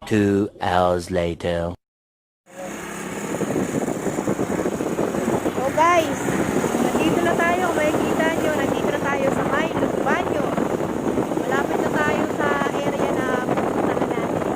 2 hours later. So guys, nandito na tayo. Makikita nyo, nandito na tayo sa may Banyo. Malapit na tayo sa area na pupuntahan natin.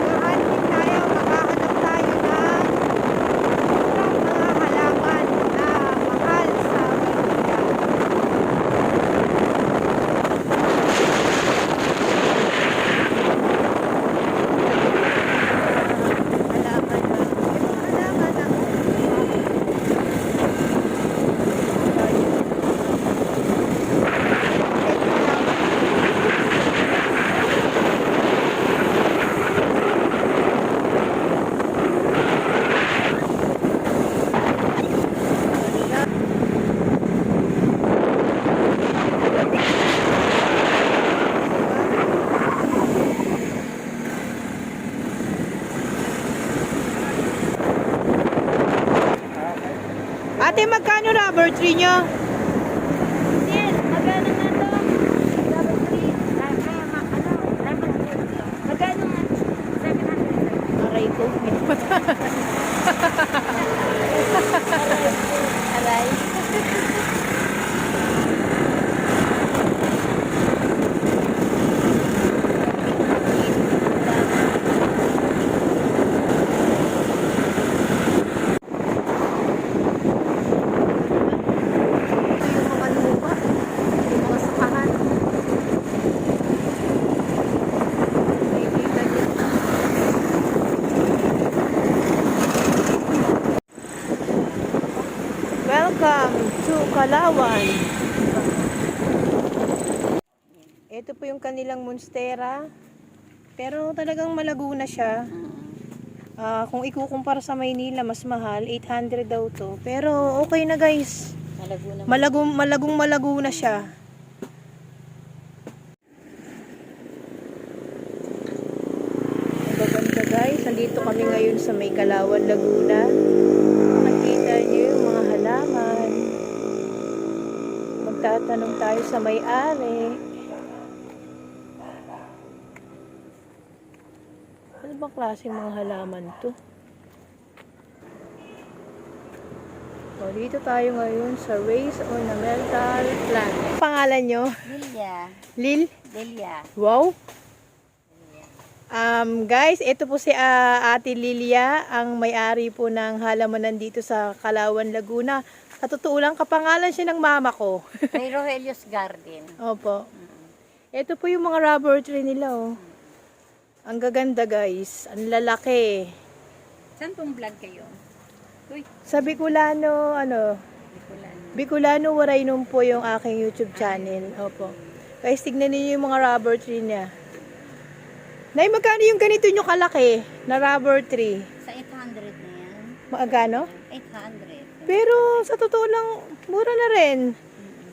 Makahanap tayo ng mga halaman na mahal sa Maynila. Ate, magkano rubber tree nyo? Yes, magkano nga to? Rubber tree. Magkano nga? 700. Aray ko. Aray. Ito yung mga lupa. Yung mga sakahan. Nakikita nyo. Welcome to Kalawan. Ito po yung kanilang monstera. Pero talagang malago na siya. Kung ikukumpara sa Maynila, mas mahal. 800 daw to. Pero okay na guys. Malago na. Malago na siya. Maganda guys. Nandito kami ngayon sa may Kalawan, Laguna. Makikita niyo yung mga halaman. Magtatanong tayo sa may-ari. Ano bang klaseng mga halaman to? O, dito tayo ngayon sa Race Ornamental Plant. Pangalan nyo? Lilia. Lil? Lilia. Wow! Guys, ito po si Ate Lilia, ang may-ari po ng halamanan dito sa Kalawan, Laguna. Sa totoo lang, kapangalan siya ng mama ko. Kay Rogelio's Garden. Opo. Ito po yung mga rubber tree nila, oh. Ang gaganda, guys. Ang lalaki. Saan pong vlog kayo? Uy, Sa Bicolano, Bicolano Waraynom po yung aking YouTube channel. Opo. Guys, tignan niyo yung mga rubber tree niya. Nay, magkano yung ganito nyo kalaki na rubber tree? sa 800 na yan. Magkano? 800. Pero sa totoo lang, mura na rin.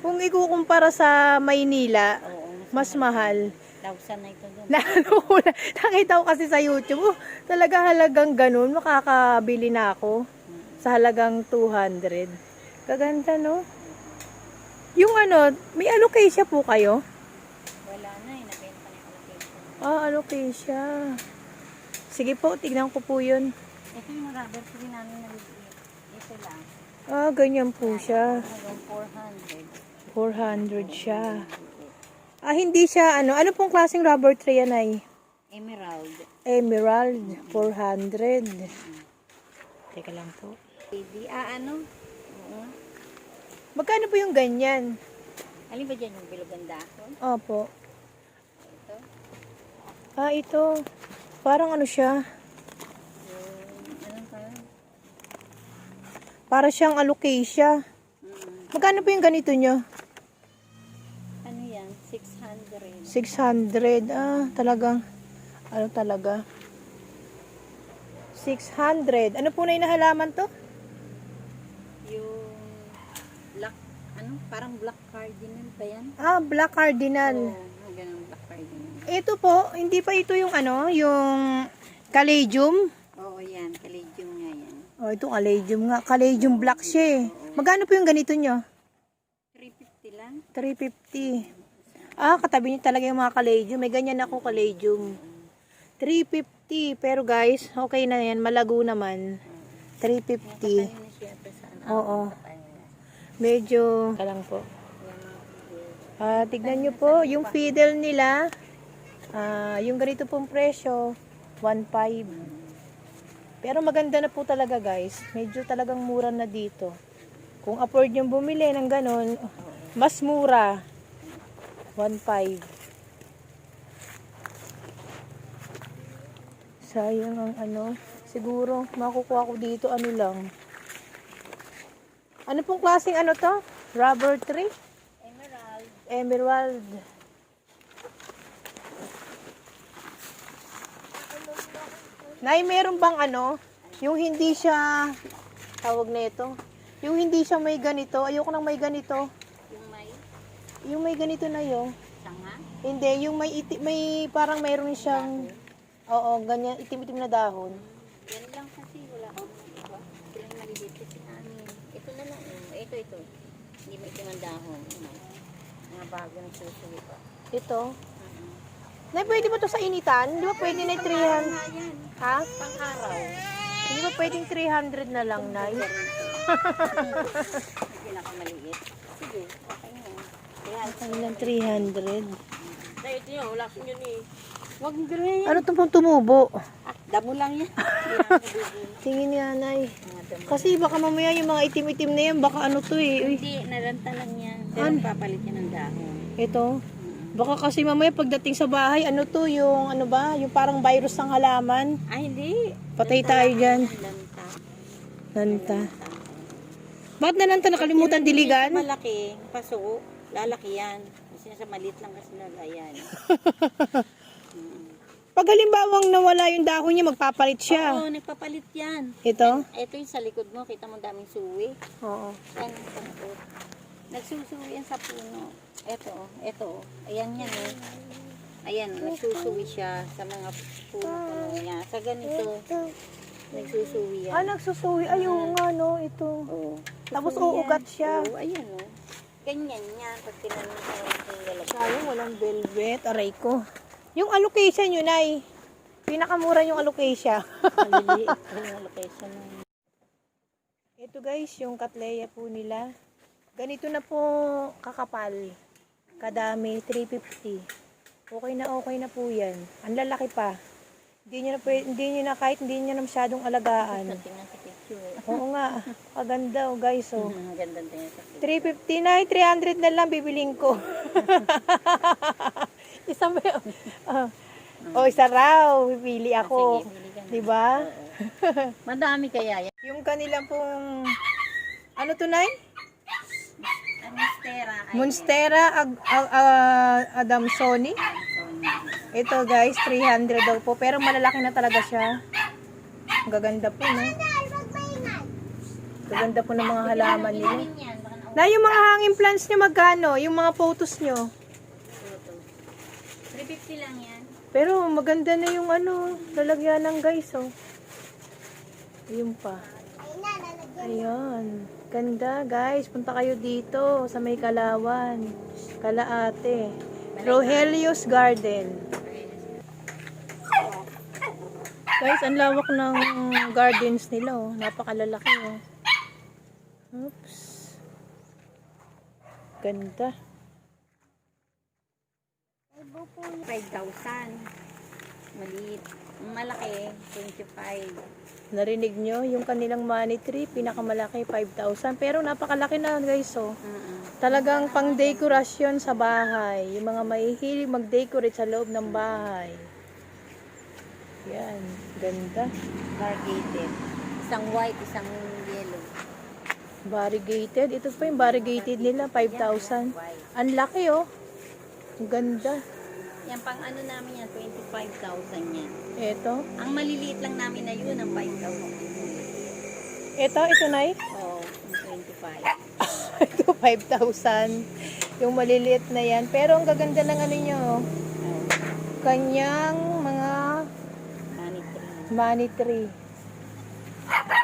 Kung ikukumpara sa Maynila, Oo, mas mahal. 1,000 na ito doon. Nakita ko kasi sa YouTube, talaga halagang ganun, makakabili na ako sa halagang 200. Kaganda, no? Yung ano, may alocasia po kayo? Wala na eh, nabenta na yung allocation. Alocasia. Sige po, tignan ko po yun. Ito yung rubber tree namin na liit. Ito lang. Ganyan po siya. Hanggang 400 400. siya. Hindi siya, ano pong klaseng rubber tree yan ay? Emerald. Emerald, 400. Teka lang po. Baby, ano? Oo. Magkano po yung ganyan? Alin ba dyan yung bilog ang dahon? Opo. Ito. Ito. Parang ano siya? Yung, anong parang? Para siyang alocasia. Magkano po yung ganito nyo? Ano yan? 600. 600. Talagang, ano talaga? 600. Ano po na inahalaman to? Yung black, ano? Parang black cardinal ba yan? Black cardinal. Oo, ganun black cardinal. Ito po, hindi pa ito yung ano, yung caladium. Oo, yan. Caladium nga yan. Ito caladium nga. Caladium black siya eh. Oo. Magkano po yung ganito nyo? 350 lang. 350. Ah, katabi niyo talaga yung mga kaladium. May ganyan ako kaladium. 350. Pero guys, okay na yan. Malago naman. 350. Ano na siya ito sa ano? Oo. Medyo, kalang po. Tignan nyo po, yung fiddle nila, yung ganito pong presyo, 1.5. Pero maganda na po talaga guys. Medyo talagang mura na dito. Kung afford yung bumili ng ganon, mas mura. 1.5. Sayang ang ano. Siguro, makukuha ko dito, ano lang. Ano pong klaseng ano to? Rubber tree? Emerald. Emerald. Nay, meron bang ano? Yung hindi siya, tawag na ito, yung hindi siya may ganito. Ayoko nang may ganito. Yung may Yung may ganito na yun. sanga. Hindi, yung may parang mayroon siyang, oo, ganyan, itim-itim na dahon. Yan lang kasi wala akong iba. Ito lang maliliit kasi namin. Ito na lang. Ito. Hindi may itim ang dahon. Mga bago ng susuwi pa. Ito. Nay, pwede ba to sa initan? Di ba pwede na 300? Yan. Ha? Pang-araw. Di ba pwedeng 300 na lang, Nay? Pinakamaliit. Sige, okay na. Yan. Ano lang 300? Dahil ito yun, wala ko yun eh. Huwag mo gano'n yan. Ano itong pang tumubo? Damo lang yan. Hindi na ako bibili. Tingin nga, Nay. Mga damo. Kasi baka mamaya yung mga itim-itim na yan, baka ano to eh. Uy, Hindi, naranta lang yan. Pero Ano? papalit yan ng dahon. ito. Baka kasi mamaya pagdating sa bahay, ano to, yung ano ba, yung parang virus ng halaman. Ay, hindi. Patay tayo dyan. Lanta. Nanta. Bakit na nanta nakalimutan diligan? Malaki, paso, lalaki yan. Kasi nasa maliit lang kasi lalayan. Pag halimbawang nawala yung dahon niya, magpapalit siya. Oo, nagpapalit yan. Ito? Ito yung sa likod mo, kita mo daming suwi. Oo. Yan, ito. Nagsusuwi yan sa puno. Ito. Ayan yan eh. Ayan, nagsusuwi siya sa mga puno niya. Sa ganito, nagsusuwi yan. Ah, nagsusuwi. Ayun nga, no, ito. Oo. Tapos Susuwi uugat yan. siya. Oo, ayan o. Ganyan yan. Pag tinanong sa yung lalaki. Sayang, walang velvet. Aray ko. Yung allocation yun ay, pinakamura yung allocation. Maliliit po yung location na. Ito guys, yung katleya po nila. Ganito na po kakapal. Kadami, 350. Okay na po yan. Ang lalaki pa. Hindi nyo na kahit hindi nyo na masyadong alagaan. Tingnan sa picture. Oo nga, kaganda oh guys oh. Ang ganda tingnan sa picture. 350 na, 300 na lang bibiling ko. Isang isa raw, pipili ako. Sige, bili ka na. 'Di ba? Madami kaya yan. Yung kanilang pong ano to, Nay? Monstera. Monstera Adamsoni. Ito guys, 300 daw po. Pero malalaki na talaga siya. Ang gaganda po, no? Gaganda po ng mga halaman nila. Na yung mga hanging plants nyo, magkano? Yung mga photos nyo. 350 lang yan. Pero maganda na yung ano, lalagyanan guys, oh. Ayun pa. Ayan. Ganda, guys. Punta kayo dito sa may Kalawan. Kalaate. Rogelio's Garden. Guys, ang lawak ng gardens nila, oh. Napakalalaki, oh. Oops. Ganda. 5,000. Maliit. Malaki, 25. Narinig nyo, yung kanilang money tree, pinakamalaki, 5,000. Pero napakalaki na, guys, oh. Talagang pang dekorasyon sa bahay. Yung mga mahihilig mag-decorate sa loob ng bahay. Yan, ganda. Variegated. Isang white, isang yellow. Variegated. Ito pa yung variegated nila, 5,000. Ang laki, oh. Ang ganda. Yan, pang ano namin yan, 25,000 yan. Ito. Ang maliliit lang namin na yun, ang 5,000. Ito, Nay. Oo, 25. Ito, 5,000. Yung maliliit na yan. Pero ang gaganda ng ano nyo, oh. Kanyang mga Money tree. money tree.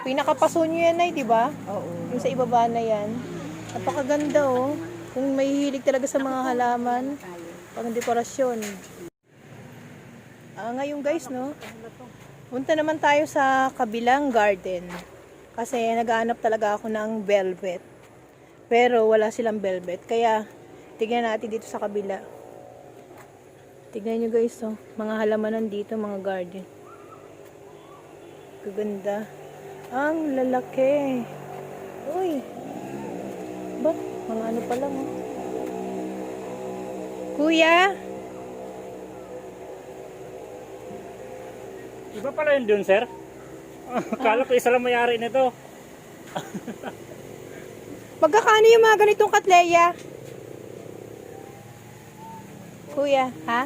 Pinakapaso nyo yan, Nay, di ba? Oo. Yung sa ibaba na yan. Napakaganda, oh. Kung may hilig talaga sa mga halaman, pang dekorasyon. Ngayon guys, no? Punta naman tayo sa kabilang garden. Kasi naghahanap talaga ako ng velvet. Pero wala silang velvet. Kaya, tignan natin dito sa kabila. Tignan nyo guys, oh. Mga halamanan dito, mga garden. Kaganda. Ang lalaki. Uy. Ba? Mga ano pa lang, oh. Kuya? Iba pala yun dun, sir. Kala ko isa lang mayari nito. Magkakano yung mga ganitong katleya? Kuya, ha?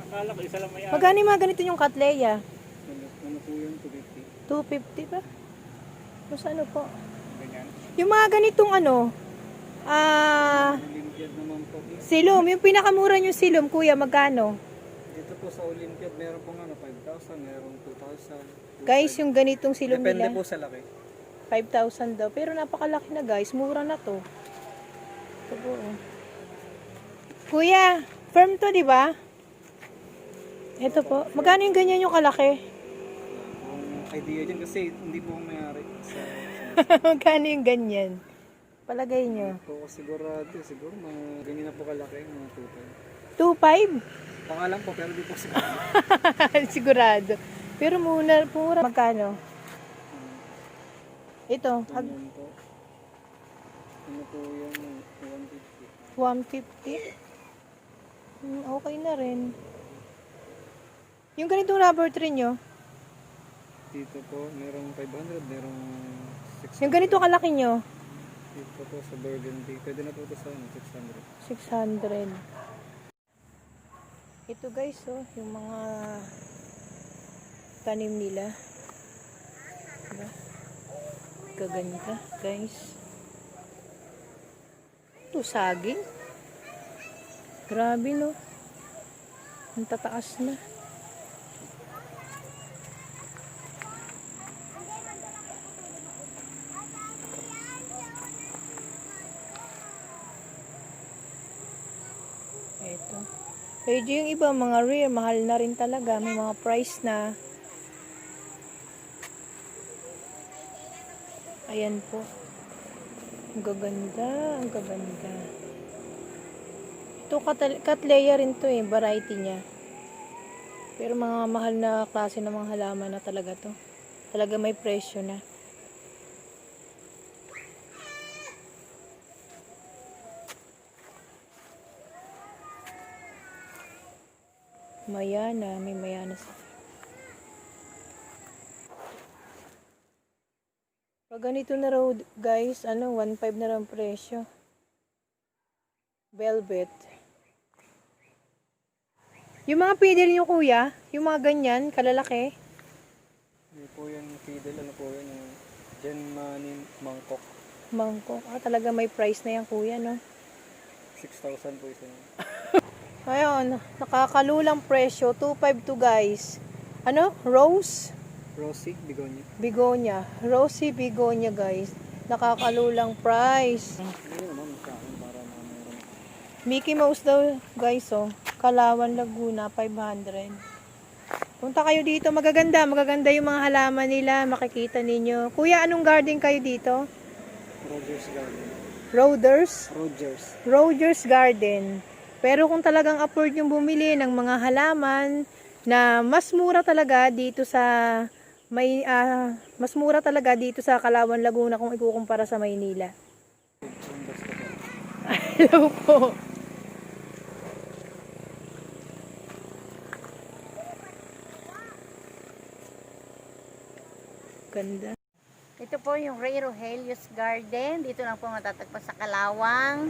Akala ko isa lang mayari. Magkano yung mga ganito yung katleya? Ano po yun? 250. 250 ba? Mas ano po? Ganyan. Yung mga ganitong ano, Olympiad naman po. silom. Yung pinakamura yung silom, kuya, magkano? Dito po sa Olympiad, meron pong 5,000, meron 2,000. Guys, yung ganitong silom Depende nila, po sa laki. 5,000 daw. Pero napakalaki na guys, mura na to. Ito po, oh. Kuya, firm to, di ba? Ito po. Magkano yung ganyan yung kalaki? Kung idea dyan kasi hindi po mayari sa Magkano yung ganyan? Palagay nyo. po sigurado. Siguro mga ganyan na po kalaki, mga 2.5? 2,000. Pangalan po pero di po sigurado. Sigurado. Pero mura. Magkano? Ito, Ganyan po. Ano po yung 150. 150? Okay na rin. Yung ganitong rubber tree nyo, Dito po, merong 500, merong 600. yung ganito kalaki nyo, Dito po sa Burgundy. Pwede na po ito sa 600. 600. Ito guys, oh, yung mga tanim nila. Diba? Kaganda, guys. Ito, saging. Grabe, no? Ang tataas na. Ito. Medyo yung iba, mga rare, mahal na rin talaga. May mga price na. Ayan po. Ang gaganda, ang gaganda. Ito, Cattleya rin to eh, variety niya. Pero mga mahal na klase ng mga halaman na talaga to. Talaga may presyo na. Mayana, may mayana sa. Pag ganito na raw, guys, 1.5 na raw ang presyo. Velvet. Yung mga fiddle nyo, kuya, yung mga ganyan, kalalaki. Hindi po yung fiddle, ano po yun, yung Genmani Mangkok. Mangkok. Talaga may price na yan, kuya, no? 6,000 po isa. Ayun, nakakalulang presyo. 2.52 guys. Rose? Rosy, Bigonia. Begonia. Rosy Begonia, guys. Nakakalulang price. Hindi naman sa akin para meron. Mickey Mouse daw, guys, oh. Kalawan, Laguna, 500. Punta kayo dito. Magaganda. Magaganda yung mga halaman nila. Makikita ninyo. Kuya, anong garden kayo dito? Rogers Garden. Rogers Garden. Pero kung talagang afford yung bumili ng mga halaman na mas mura talaga dito sa Kalawan, Laguna kung ikukumpara sa Maynila. Hello po. Ganda. Ito po yung Ray Rogelio's Garden. Dito lang po matatagpas sa Kalawang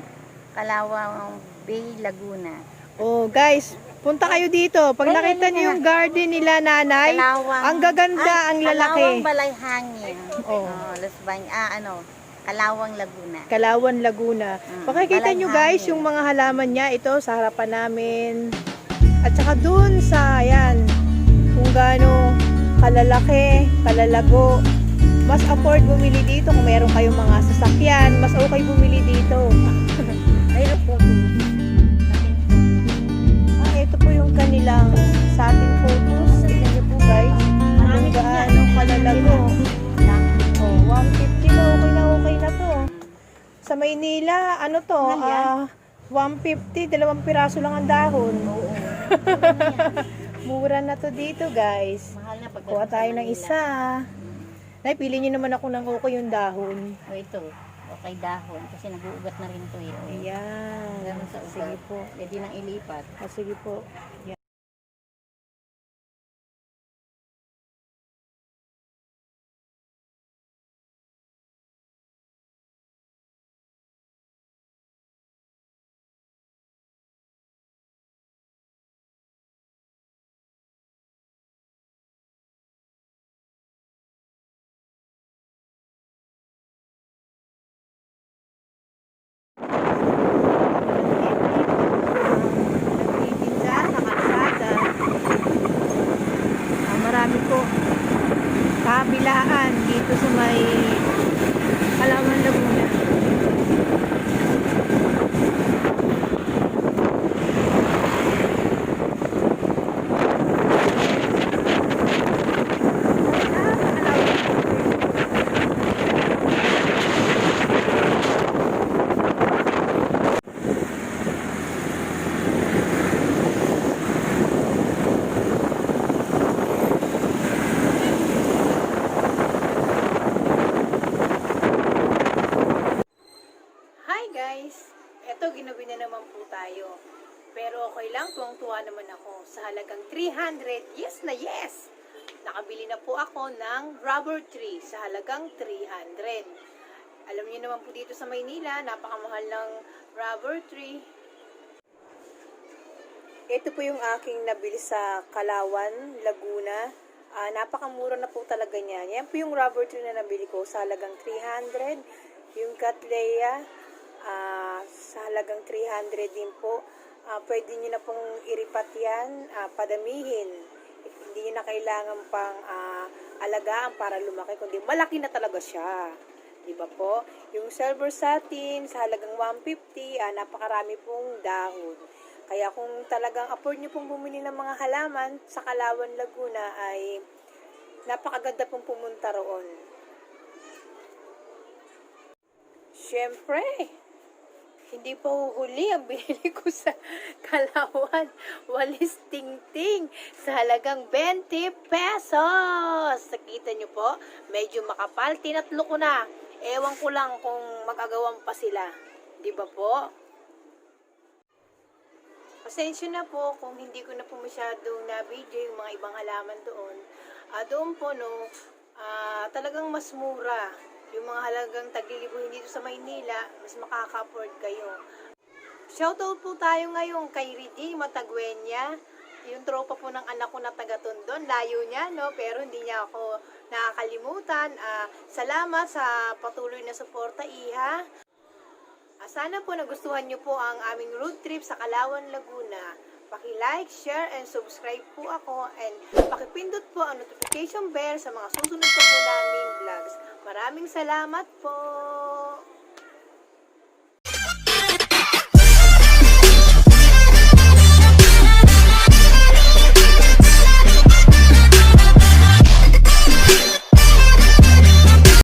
Bay, Laguna. Oh, guys, punta kayo dito. Pag nakita niyo yung garden nila, nanay, ang gaganda, ang lalaki. Kalawang Balay Hangin. Oh. Las Bañas, Kalawang, Laguna. Kalawan, Laguna. Pakikita Balay nyo guys hangin. yung mga halaman niya. Ito sa harapan namin. At saka dun sa, ayan, kung gaano kalalaki, kalalago. Mas afford bumili dito kung meron kayong mga sasakyan. Mas okay bumili dito. Mayroon po ito. Ito po yung kanilang satin photos. Tignan niyo po guys. Anong gaano kalalago. Oh, 150 na. Okay na to. Sa Maynila, ano to? 150, 2 piraso lang ang dahon. Oo. Mura na to dito guys. Mahal na pag Kuha tayo ng isa. Nay, pili niyo naman ako ng okay yung dahon. O ito, okay dahon. Kasi nag-uugat na rin ito eh. O, Ayan. ganun sa ugat. Sige po. Pwede nang ilipat. Sige po. Ayan. Nagtitinda sa kalsada. Marami po kabilaan dito sa may Palawan, Laguna. Hi guys! Eto, ginabi na naman po tayo. Pero okay lang, tuwang-tuwa naman ako. Sa halagang 300, yes na yes! Nakabili na po ako ng rubber tree sa halagang 300. Alam niyo naman po dito sa Maynila, napakamahal ng rubber tree. Ito po yung aking nabili sa Kalawan, Laguna. Napakamura na po talaga niya. Yan po yung rubber tree na nabili ko sa halagang 300. Yung Cattleya, sa halagang 300 din po. Pwede nyo na pong iripat yan, padamihin. Hindi nyo na kailangan pang alagaan para lumaki, kundi malaki na talaga siya. Diba po? Yung silver satin sa halagang 150, napakarami pong dahon. Kaya kung talagang afford nyo pong bumili ng mga halaman sa Kalawan, Laguna, ay napakaganda pong pumunta roon. Siyempre, hindi pa uhuli ang binili ko sa Kalawan. Walis ting-ting sa halagang 20 pesos. Nakita nyo po, medyo makapal. Tinatlo ko na. Ewan ko lang kung magagawan pa sila. Di ba po? Pasensya na po kung hindi ko na po masyadong na-video yung mga ibang halaman doon. Doon po, talagang mas mura. Yung mga halagang taglilibuhin dito sa Maynila, mas makaka-afford kayo. Shoutout po tayo ngayon kay Ridy Matagwenya. Yung tropa po ng anak ko na taga-Tondon. Layo niya, no? Pero hindi niya ako nakakalimutan. Salamat sa patuloy na suporta, Iha. Sana po nagustuhan niyo po ang aming road trip sa Kalawan, Laguna. Paki-like, share, and subscribe po ako. And pakipindot po ang notification bell sa mga susunod pa po naming vlogs. Maraming salamat po!